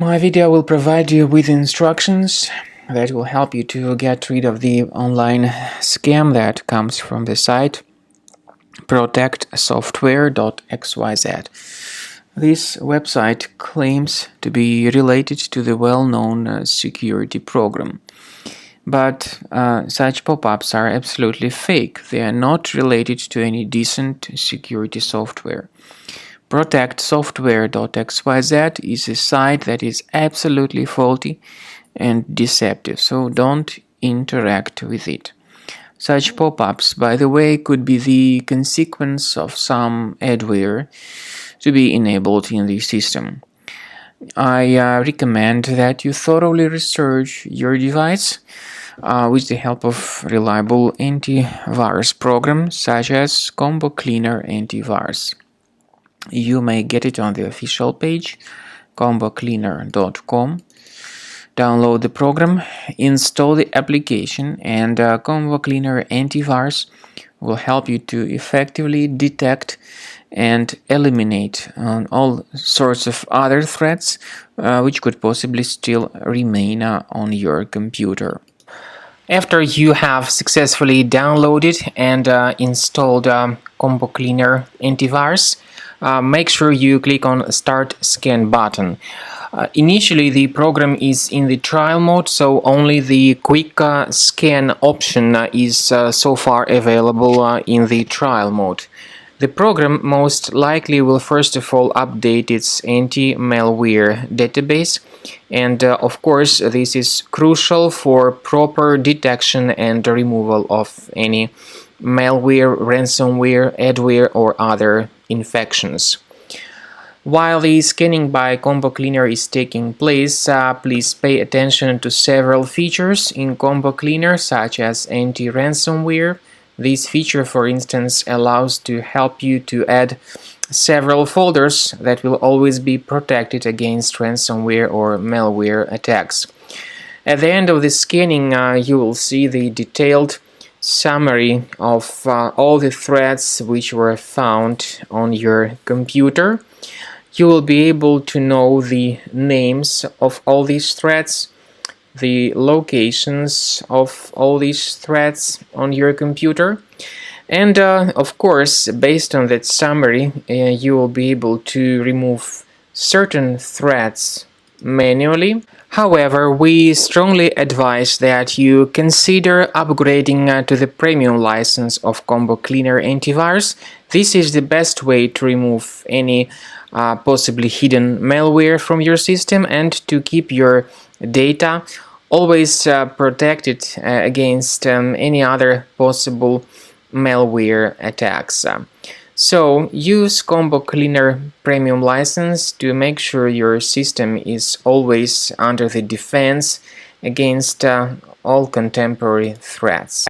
My video will provide you with instructions that will help you to get rid of the online scam that comes from the site Protectsoftware.xyz. This website claims to be related to the well-known security program. But such pop-ups are absolutely fake. They are not related to any decent security software. Protectsoftware.xyz is a site that is absolutely faulty and deceptive, so don't interact with it. Such pop-ups, by the way, could be the consequence of some adware to be enabled in the system. I recommend that you thoroughly research your device with the help of reliable antivirus programs such as Combo Cleaner Antivirus. You may get it on the official page, combocleaner.com. Download the program, install the application, and Combo Cleaner Antivirus will help you to effectively detect and eliminate all sorts of other threats which could possibly still remain on your computer. After you have successfully downloaded and installed Combo Cleaner Antivirus, make sure you click on Start Scan button. Initially, the program is in the trial mode, so only the quick scan option is so far available in the trial mode. The program most likely will first of all update its anti-malware database, and of course this is crucial for proper detection and removal of any malware, ransomware, adware or other infections. While the scanning by Combo Cleaner is taking place, please pay attention to several features in Combo Cleaner such as anti-ransomware. This feature, for instance, allows to help you to add several folders that will always be protected against ransomware or malware attacks. At the end of the scanning, you will see the detailed summary of all the threats which were found on your computer. You will be able to know the names of all these threats, the locations of all these threats on your computer, and of course, based on that summary, you will be able to remove certain threats manually. However, we strongly advise that you consider upgrading to the premium license of Combo Cleaner Antivirus. This is the best way to remove any possibly hidden malware from your system and to keep your data always protected against any other possible malware attacks. So use Combo Cleaner Premium license to make sure your system is always under the defense against all contemporary threats.